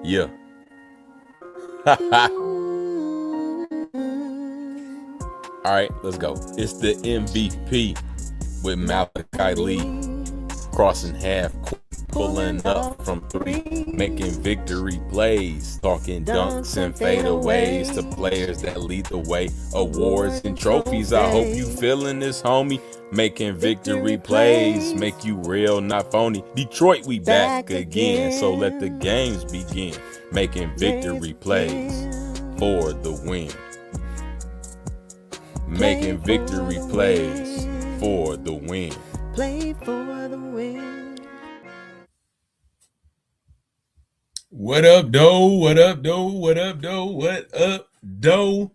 Yeah. All right, let's go. It's the MVP with Malachi Lee crossing half, pulling up from three, making victory plays, talking dunks and fadeaways to players that lead the way. Awards and trophies. I hope you feeling this, homie. Making victory plays, make you real, not phony. Detroit, we back again, so let the games begin. Making victory plays for the win. Making victory plays for the win. Play for the win. What up, doe? What up, doe? What up, doe? What up, doe?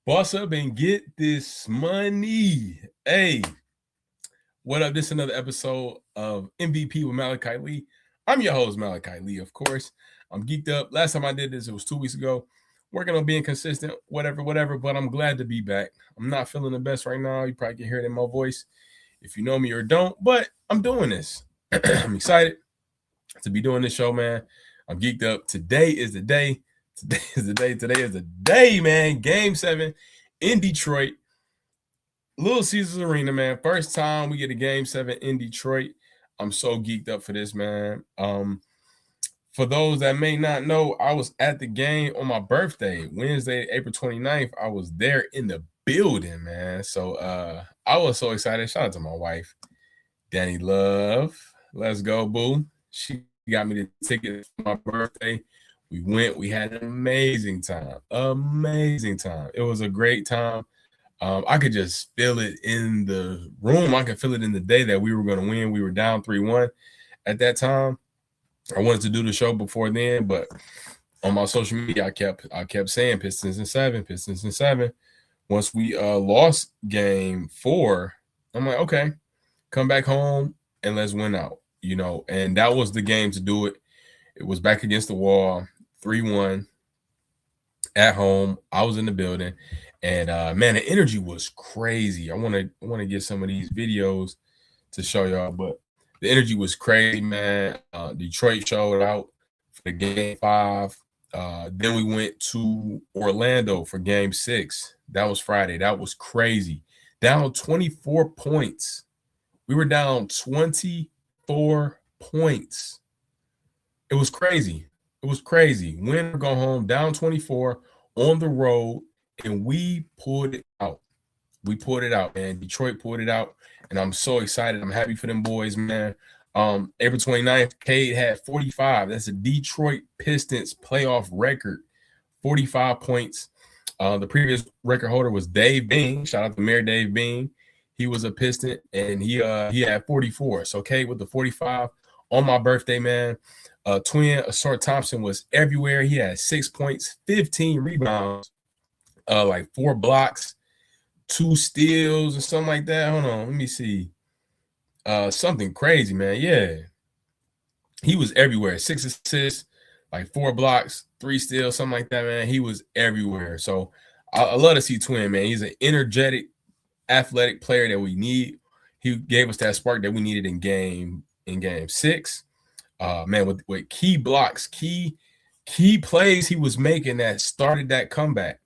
Boss up and get this money. Hey, what up? This is another episode of M.V.P with Malachi Lee. I'm your host, Malachi Lee, of course. I'm geeked up. Last time I did this, it was 2 weeks ago. Working on being consistent, whatever, but I'm glad to be back. I'm not feeling the best right now. You probably can hear it in my voice if you know me or don't, but I'm doing this. I'm excited to be doing this show, man. I'm geeked up. Today is the day. Today is the day, man. Game 7 in Detroit. Little Caesars Arena, man. First time we get a Game 7 in Detroit. I'm so geeked up for this, man. For those that may not know, I was at the game on my birthday, Wednesday, April 29th. I was there in the building, man. So I was so excited. Shout out to my wife, Danny Love. Let's go, boo. She got me the ticket for my birthday. We went. We had an amazing time. It was a great time. I could just feel it in the room. I could feel it in the day that we were going to win. We were down 3-1 at that time. I wanted to do the show before then, but on my social media, I kept saying Pistons in 7. Once we lost game 4, I'm like, okay, come back home and let's win out, and that was the game to do it. It was back against the wall, 3-1 at home. I was in the building, and man, the energy was crazy. I want to get some of these videos to show y'all, but the energy was crazy, man. Detroit showed out for the game 5. Then we went to Orlando for game 6. That was Friday. That was crazy. Down 24 points. We were down 24 points. It was crazy. Win or go home, down 24 on the road, and we pulled it out. Man. Detroit pulled it out, and I'm so excited. I'm happy for them boys, man. April 29th, Cade had 45. That's a Detroit Pistons playoff record, 45 points. The previous record holder was Dave Bing. Shout out to Mayor Dave Bing. He was a Piston, and he had 44. So Cade with the 45 on my birthday, man. Twin Asort Thompson was everywhere. He had 6 points, 15 rebounds, like 4 blocks, 2 steals or something like that. Hold on, let me see. Something crazy, man. Yeah. He was everywhere. 6 assists, like 4 blocks, 3 steals, something like that, man. He was everywhere. So I love to see Twin, man. He's an energetic, athletic player that we need. He gave us that spark that we needed in game 6. Man, with key blocks, key plays he was making that started that comeback.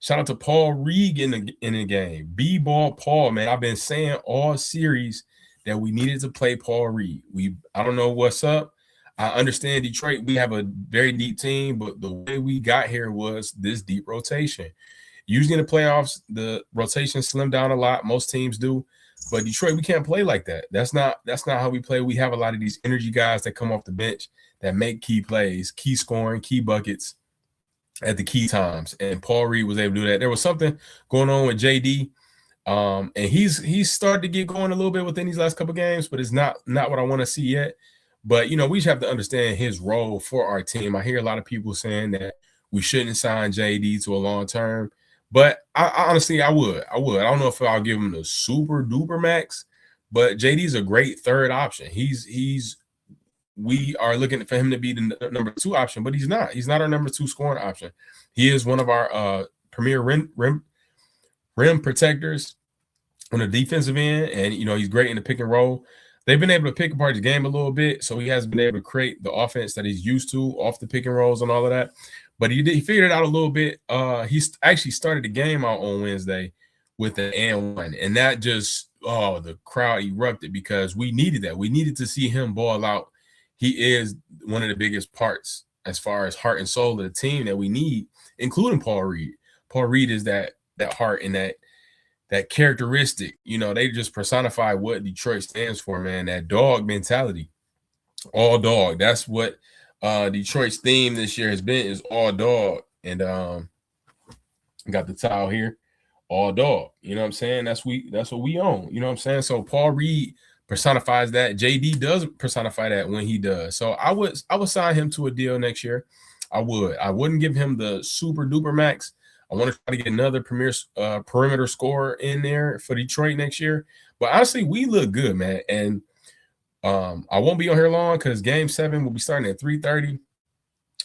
Shout out to Paul Reed in the game. B-ball Paul, man. I've been saying all series that we needed to play Paul Reed. I don't know what's up. I understand Detroit, we have a very deep team, but the way we got here was this deep rotation. Usually in the playoffs, the rotation slimmed down a lot. Most teams do. But Detroit, we can't play like that. That's not how we play. We have a lot of these energy guys that come off the bench that make key plays, key scoring, key buckets at the key times, and Paul Reed was able to do that. There was something going on with JD, and he's started to get going a little bit within these last couple games, but it's not what I want to see yet. But we just have to understand his role for our team. I hear a lot of people saying that we shouldn't sign JD to a long term, but I honestly I would. I don't know if I'll give him the super duper max, but JD's a great third option. We are looking for him to be the number 2 option, but he's not. He's not our number 2 scoring option. He is one of our premier rim protectors on the defensive end, and he's great in the pick and roll. they've been able to pick apart his game a little bit, so he has been able to create the offense that he's used to off the pick and rolls and all of that. But he figured it out a little bit. He actually started the game out on Wednesday with an and one, and that just the crowd erupted because we needed that. We needed to see him ball out. He is one of the biggest parts as far as heart and soul of the team that we need, including Paul Reed. Paul Reed is that heart and that characteristic. You know, they just personify what Detroit stands for, man. That dog mentality, all dog. That's what Detroit's theme this year has been, is all dog. And got the towel here, all dog. You know what I'm saying? That's what we own. You know what I'm saying? So Paul Reed personifies that. JD does personify that when he does. So I would sign him to a deal next year. I wouldn't give him the super duper max. I want to try to get another premier perimeter scorer in there for Detroit next year. But honestly, we look good, man. And I won't be on here long because Game 7 will be starting at 3:30.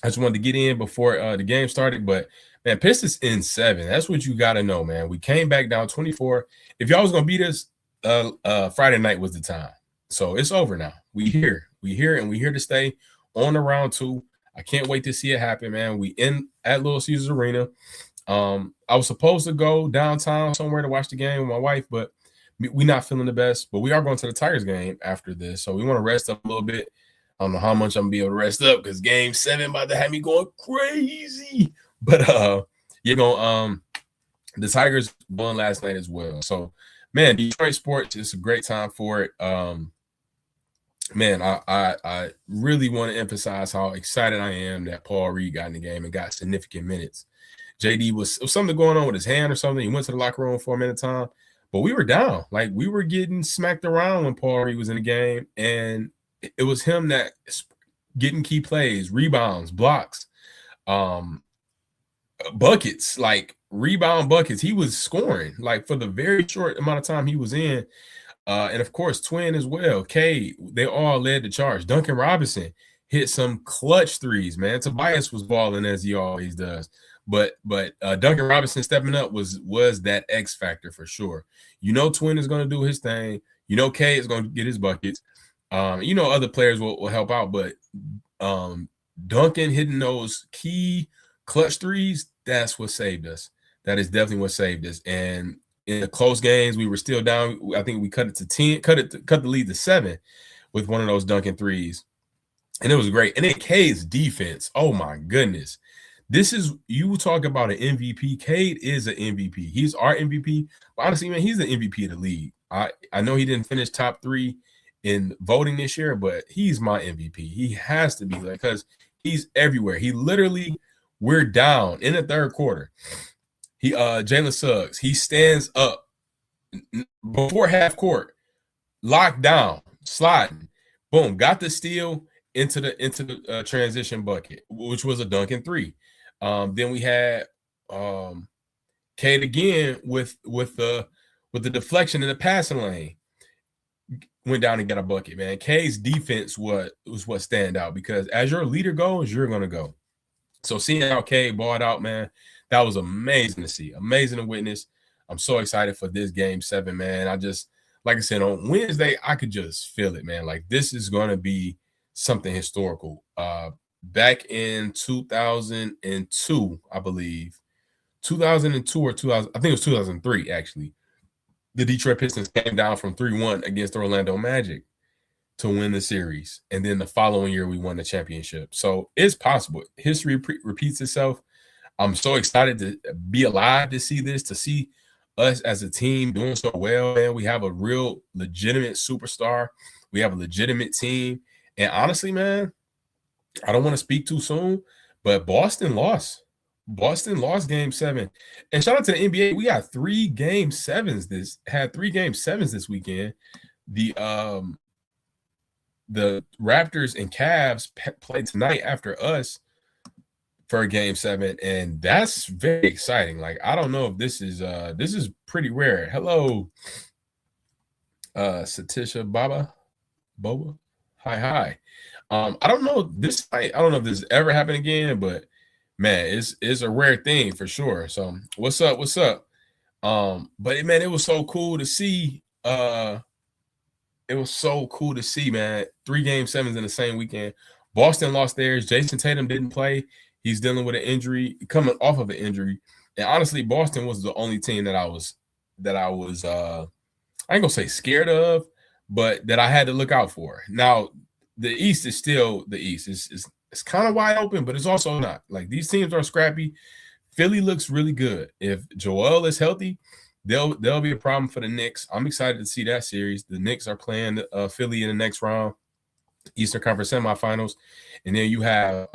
I just wanted to get in before the game started. But, man, Pistons in 7. That's what you got to know, man. We came back down 24. If y'all was going to beat us, Friday night was the time. So it's over now. We here, and we here to stay on to round 2. I can't wait to see it happen, man. We in at Little Caesars Arena. I was supposed to go downtown somewhere to watch the game with my wife, but we're not feeling the best. But we are going to the Tigers game after this, so we want to rest up a little bit. I don't know how much I'm gonna be able to rest up because Game 7 about to have me going crazy. But the Tigers won last night as well. So, man, Detroit sports is a great time for it. Man, I really want to emphasize how excited I am that Paul Reed got in the game and got significant minutes. JD was something going on with his hand or something. He went to the locker room for a minute time, but we were down. Like, we were getting smacked around when Paul Reed was in the game, and it was him that getting key plays, rebounds, blocks, buckets, like rebound buckets. He was scoring like for the very short amount of time he was in. And of course, Twin as well. Cade, they all led the charge. Duncan Robinson hit some clutch threes, man. Tobias was balling as he always does. But Duncan Robinson stepping up was that X factor for sure. You know, Twin is going to do his thing. You know, Cade is going to get his buckets. You know, other players will help out, but Duncan hitting those key clutch threes, that's what saved us. That is definitely what saved us. And in the close games, we were still down. I think we cut it to 10, cut the lead to 7 with one of those Duncan threes. And it was great. And then Cade's defense, oh my goodness. This is, you talk about an MVP. Cade is an MVP. He's our MVP. But honestly, man, he's the MVP of the league. I know he didn't finish top 3 in voting this year, but he's my MVP. He has to be, like, because he's everywhere. He literally, we're down in the third quarter. Jalen Suggs, he stands up before half court, locked down, sliding, boom, got the steal into the transition bucket, which was a Duncan 3. Then we had Cade again with the deflection in the passing lane. Went down and got a bucket, man. Cade's defense was what stand out, because as your leader goes, you're gonna go. So seeing how Cade balled out, man, that was amazing to see, amazing to witness. I'm so excited for this Game 7, man. I just, like I said, on Wednesday, I could just feel it, man. Like, this is gonna be something historical. Back in 2002, I believe, 2002 or 2000, I think it was 2003 actually. The Detroit Pistons came down from 3-1 against the Orlando Magic to win the series. And then the following year, we won the championship. So it's possible. History repeats itself. I'm so excited to be alive to see this, to see us as a team doing so well, man. We have a real legitimate superstar. We have a legitimate team. And honestly, man, I don't want to speak too soon, but Boston lost. Boston lost Game 7. And shout out to the NBA. We got 3 Game 7s this weekend. The Raptors and Cavs played tonight after us for a Game 7, and that's very exciting. Like, I don't know if this is pretty rare. Hello, Satisha Boba. Hi. I don't know this. I don't know if this ever happened again, but man, it's a rare thing for sure. So what's up? But man, it was so cool to see. It It was so cool to see, man. 3 game sevens in the same weekend. Boston lost theirs. Jason Tatum didn't play. He's dealing with an injury, coming off of an injury. And honestly, Boston was the only team that I was I ain't gonna say scared of, but that I had to look out for. Now, the East is still the East. It's kind of wide open, but it's also not. Like, these teams are scrappy. Philly looks really good. If Joel is healthy, they'll be a problem for the Knicks. I'm excited to see that series. The Knicks are playing Philly in the next round, Eastern Conference semifinals, and then you have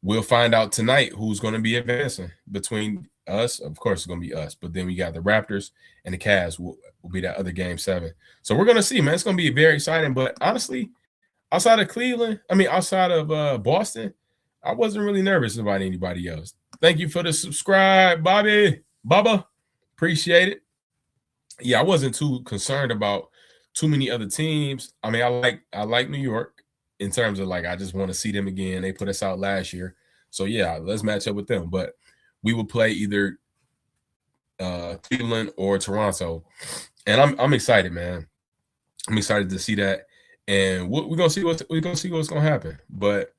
we'll find out tonight who's going to be advancing between us. Of course, it's going to be us, but then we got the Raptors and the Cavs will be that other game 7. So we're going to see, man. It's going to be very exciting. But honestly, outside of Boston, I wasn't really nervous about anybody else. Thank you for the subscribe, Baba. Appreciate it. Yeah, I wasn't too concerned about too many other teams. I mean, I like New York in terms of, like, I just want to see them again. They put us out last year. So yeah, let's match up with them. But we will play either Cleveland or Toronto. And I'm excited, man. I'm excited to see that. And we're gonna see what's gonna happen. But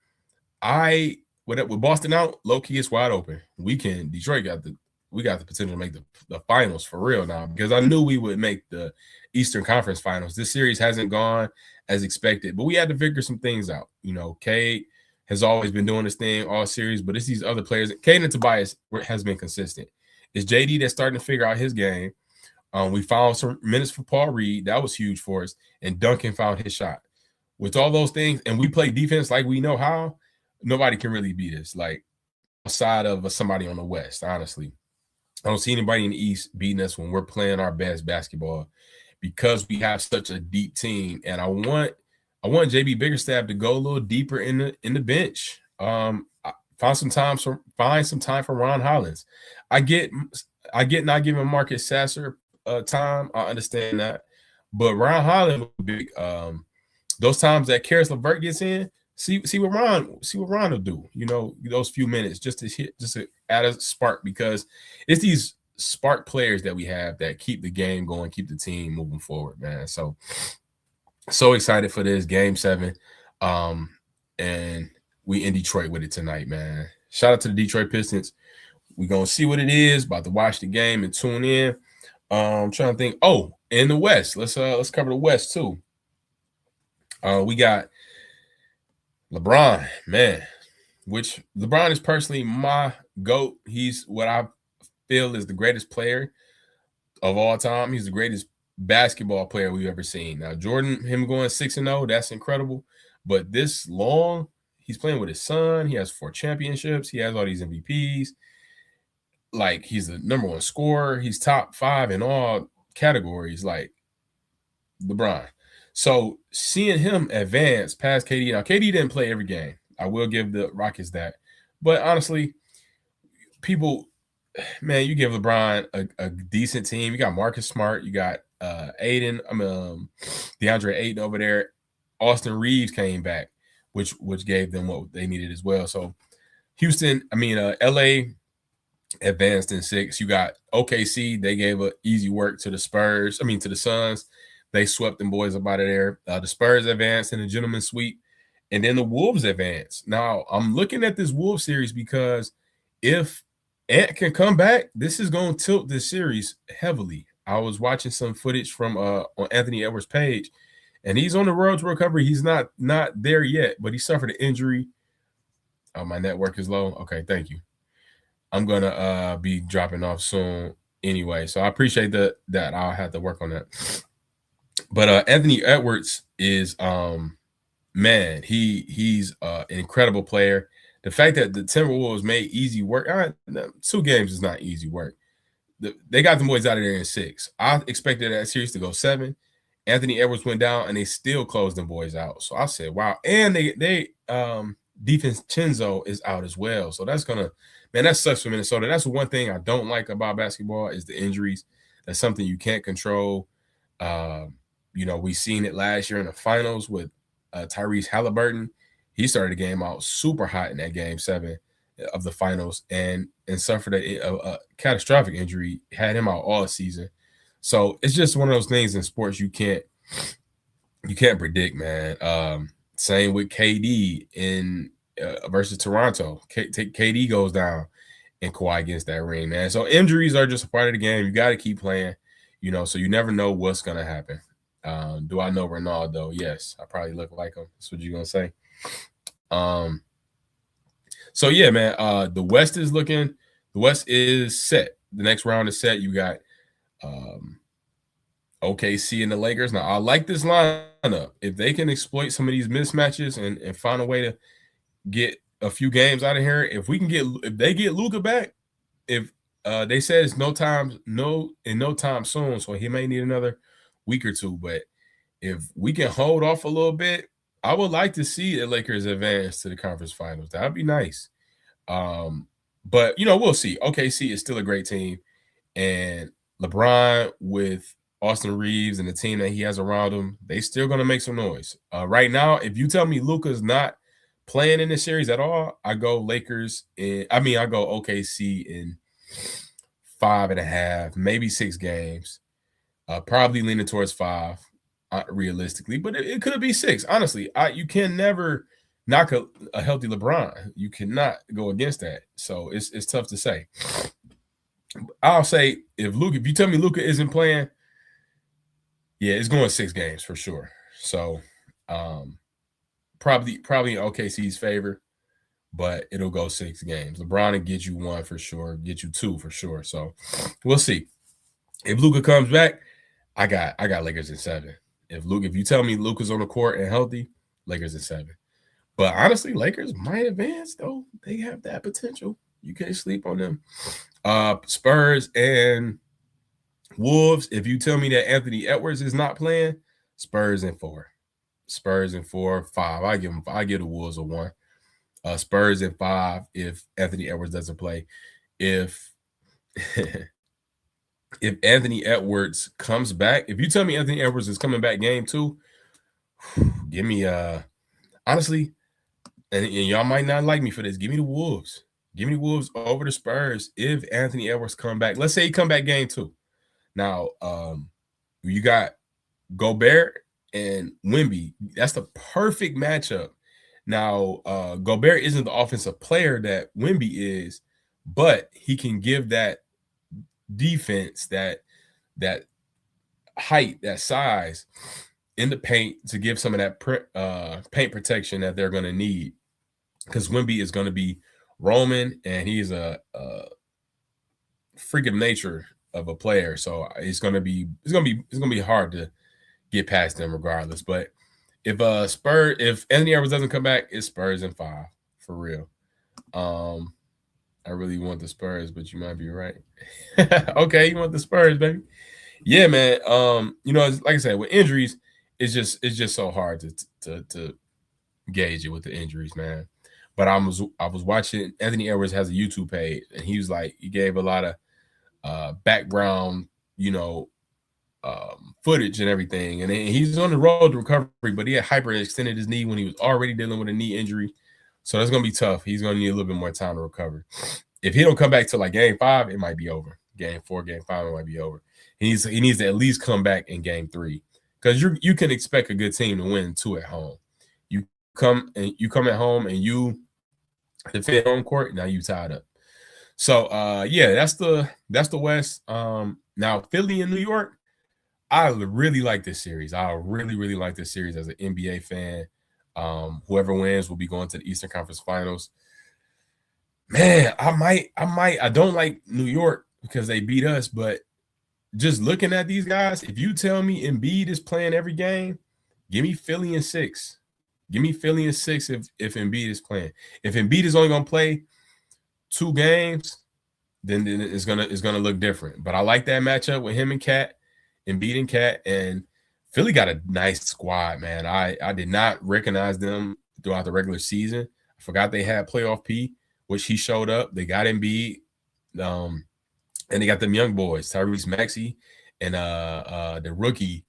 with Boston out, low key it's wide open. Detroit got the potential to make the finals for real now, because I knew we would make the Eastern Conference Finals. This series hasn't gone as expected, but we had to figure some things out. You know, Cade has always been doing this thing all series, but it's these other players. Cade and Tobias has been consistent. It's JD that's starting to figure out his game. We found some minutes for Paul Reed. That was huge for us. And Duncan found his shot. With all those things, and we play defense like we know how, nobody can really beat us, like, outside of somebody on the West, honestly. I don't see anybody in the East beating us when we're playing our best basketball, because we have such a deep team. And I want JB Biggerstaff to go a little deeper in the bench. Find some time for Ron Hollins. I get not giving Marcus Sasser time. I understand that, but Ron Hollins would be those times that Karis LeVert gets in. See what Ron will do. You know, those few minutes just to add a spark, because it's these spark players that we have that keep the game going, keep the team moving forward, man. So excited for this game 7, and we in Detroit with it tonight, man. Shout out to the Detroit Pistons. We're gonna see what it is. About to watch the game and tune in. I'm trying to think. Oh, in the West, let's cover the West too. We got LeBron, man, which LeBron is personally my GOAT. He's what I feel is the greatest player of all time. He's the greatest basketball player we've ever seen. Now, Jordan, him going 6-0, that's incredible. But this long, he's playing with his son. He has 4 championships. He has all these MVPs. Like, he's the number 1 scorer. He's top 5 in all categories, like LeBron. So seeing him advance past KD. Now, KD didn't play every game. I will give the Rockets that. But honestly, people, man, you give LeBron a decent team. You got Marcus Smart. You got DeAndre Ayton over there. Austin Reeves came back, which gave them what they needed as well. So LA advanced in 6. You got OKC. They gave easy work to the Suns. They swept them boys up out of there. The Spurs advanced in a gentleman's sweep. And then the Wolves advanced. Now, I'm looking at this Wolves series because if Ant can come back, this is going to tilt this series heavily. I was watching some footage from on Anthony Edwards' page, and he's on the road to recovery. He's not there yet, but he suffered an injury. Oh, my network is low. Okay, thank you. I'm going to be dropping off soon anyway, so I appreciate that. I'll have to work on that. But Anthony Edwards is man, he's an incredible player. The fact that the Timberwolves made easy work, 2 games is not easy work. They got the boys out of there in 6. I expected that series to go 7. Anthony Edwards went down, and they still closed them boys out. So I said, wow. And they DiVincenzo is out as well. So that's that sucks for Minnesota. That's the one thing I don't like about basketball is the injuries. That's something you can't control. We seen it last year in the finals with Tyrese Halliburton. He started the game out super hot in that game 7 of the finals and suffered a catastrophic injury, had him out all season. So it's just one of those things in sports you can't you can't predict, man. Same with KD in versus Toronto. KD goes down and Kawhi gets that ring, man. So injuries are just a part of the game. You got to keep playing, so you never know what's going to happen. Do I know Ronaldo? Yes, I probably look like him. That's what you're going to say. So yeah, man, the West is set. The next round is set. You got OKC and the Lakers. Now, I like this lineup. If they can exploit some of these mismatches and find a way to get a few games out of here, if they get Luka back, if they said it's no time soon, so he may need another week or two. But if we can hold off a little bit, I would like to see the Lakers advance to the conference finals. That would be nice. But we'll see. OKC is still a great team, and LeBron with Austin Reeves and the team that he has around him, they still gonna make some noise. Right now, if you tell me Luka's not playing in this series at all, I go Lakers I go OKC in 5.5, maybe 6 games. Probably leaning towards 5, realistically, but it could be 6. Honestly, you can never knock a healthy LeBron. You cannot go against that. So it's tough to say. I'll say if you tell me Luka isn't playing, yeah, it's going 6 games for sure. So probably in OKC's favor, but it'll go 6 games. LeBron will get you 1 for sure, get you 2 for sure. So we'll see. If Luka comes back, I got Lakers in 7. If you tell me Luka's on the court and healthy, Lakers in 7. But honestly, Lakers might advance though. They have that potential. You can't sleep on them. Spurs and Wolves. If you tell me that Anthony Edwards is not playing, Spurs in 4. Spurs in 4, 5. I give the Wolves a 1. Spurs in 5 if Anthony Edwards doesn't play. If if Anthony Edwards comes back, if you tell me Anthony Edwards is coming back game 2, give me honestly, and y'all might not like me for this, give me the Wolves. Give me the Wolves over the Spurs if Anthony Edwards come back. Let's say he come back game 2. Now, you got Gobert and Wemby. That's the perfect matchup. Now, Gobert isn't the offensive player that Wemby is, but he can give that defense, that height, that size in the paint to give some of that paint protection that they're going to need, because Wemby is going to be roaming and he's a freak of nature of a player. So it's going to be hard to get past them regardless. But if Anthony Edwards doesn't come back, it's Spurs in 5 for real. I really want the Spurs, but you might be right. Okay, you want the Spurs, baby. Yeah, man. Like I said, with injuries, it's just so hard to gauge it with the injuries, man. But I was watching. Anthony Edwards has a YouTube page, and he gave a lot of background, footage and everything. And he's on the road to recovery, but he had hyperextended his knee when he was already dealing with a knee injury. So that's gonna be tough. He's gonna need a little bit more time to recover. If he don't come back till like game 5, it might be over. Game 4, game 5, it might be over. He needs to at least come back in game 3, because you can expect a good team to win 2 at home. You come at home and you defend home court. Now you tied up. So yeah, that's the West. Now Philly and New York. I really like this series. I really, really like this series as an NBA fan. Whoever wins will be going to the Eastern Conference Finals. Man, I don't like New York because they beat us, but just looking at these guys, if you tell me Embiid is playing every game, give me Philly in 6. Give me Philly in 6 if Embiid is playing. If Embiid is only gonna play 2 games, then it's gonna look different. But I like that matchup with him and Cat, Embiid and Cat, and Philly got a nice squad, man. I did not recognize them throughout the regular season. I forgot they had playoff P, which he showed up. They got Embiid, and they got them young boys, Tyrese Maxey and the rookie.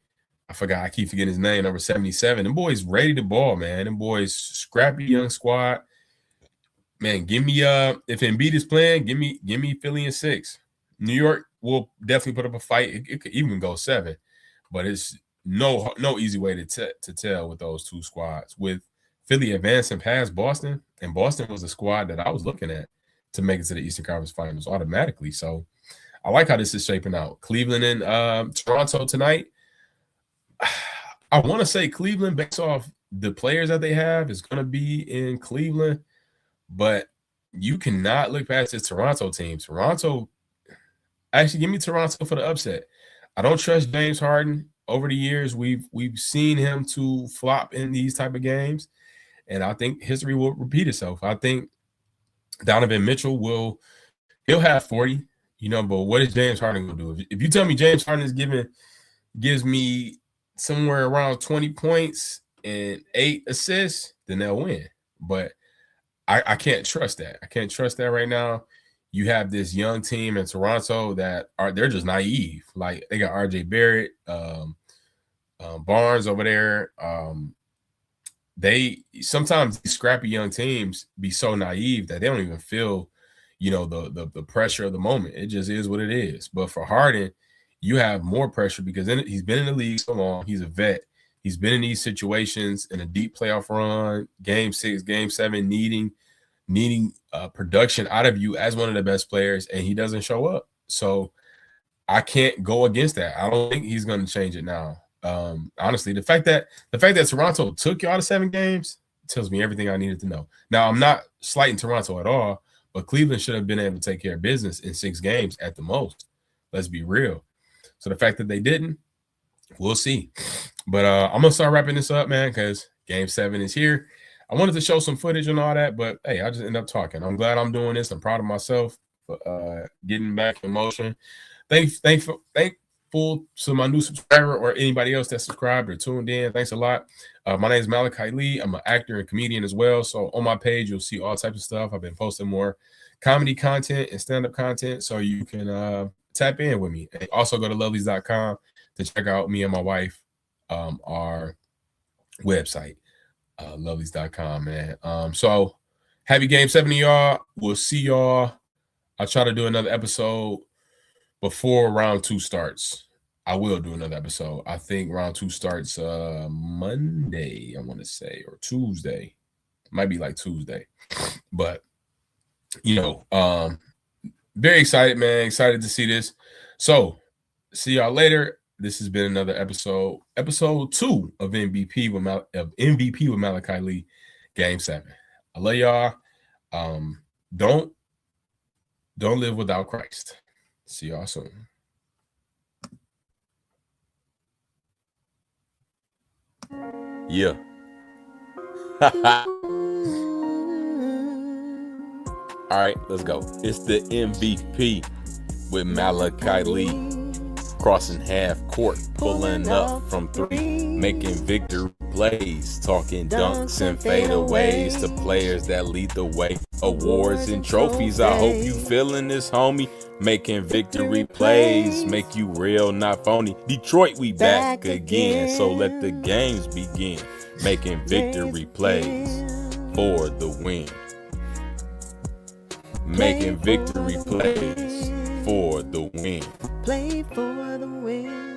I keep forgetting his name, number 77. Them boys ready to ball, man. Them boys scrappy young squad. Man, give me if Embiid is playing, give me Philly in 6. New York will definitely put up a fight. It could even go 7, but it's no easy way to tell with those two squads. With Philly advancing past Boston, and Boston was a squad that I was looking at to make it to the Eastern Conference Finals automatically. So I like how this is shaping out. Cleveland and Toronto tonight. I want to say Cleveland, based off the players that they have, is going to be in Cleveland, but you cannot look past this Toronto team. Toronto, actually, give me Toronto for the upset. I don't trust James Harden. Over the years, we've seen him to flop in these type of games, and I think history will repeat itself. I think Donovan Mitchell he'll have 40, but what is James Harden going to do? If you tell me James Harden gives me somewhere around 20 points and 8 assists, then they'll win. But I can't trust that. I can't trust that right now. You have this young team in Toronto they're just naive. Like, they got RJ Barrett, Barnes over there. They sometimes these scrappy young teams be so naive that they don't even feel, the pressure of the moment. It just is what it is. But for Harden, you have more pressure because he's been in the league so long. He's a vet. He's been in these situations in a deep playoff run, game 6, game 7, needing production out of you as one of the best players, and he doesn't show up. So I can't go against that. I don't think he's going to change it now. Honestly, the fact that Toronto took y'all to 7 games tells me everything I needed to know. Now, I'm not slighting Toronto at all, but Cleveland should have been able to take care of business in 6 games at the most. Let's be real. So the fact that they didn't, we'll see. But I'm going to start wrapping this up, man, because game 7 is here. I wanted to show some footage and all that, but hey, I just end up talking. I'm glad I'm doing this. I'm proud of myself for getting back in motion. Thankful to my new subscriber or anybody else that subscribed or tuned in. Thanks a lot. My name is Malachi Lee. I'm an actor and comedian as well. So on my page, you'll see all types of stuff. I've been posting more comedy content and stand-up content, so you can tap in with me. And also go to lovelies.com to check out me and my wife, our website, lovelies.com, man. So happy game 7 to y'all. We'll see y'all. I'll try to do another episode before round 2 starts. I will do another episode. I think round 2 starts Monday, I want to say, or Tuesday. It might be like Tuesday. But, very excited, man. Excited to see this. So, see y'all later. This has been another episode 2 of M.V.P. with Malachi Lee, Game 7. I love y'all. Don't live without Christ. See y'all soon. Yeah. All right, let's go. It's the MVP with Malachi Lee. Crossing half court, pulling up from 3, making victory plays, talking dunks and fadeaways to players that lead the way. Awards and trophies, I hope you feeling this, homie. Making victory plays, make you real, not phony. Detroit, we back again, so let the games begin. Making victory plays for the win. Making victory plays for the win. Play for the win.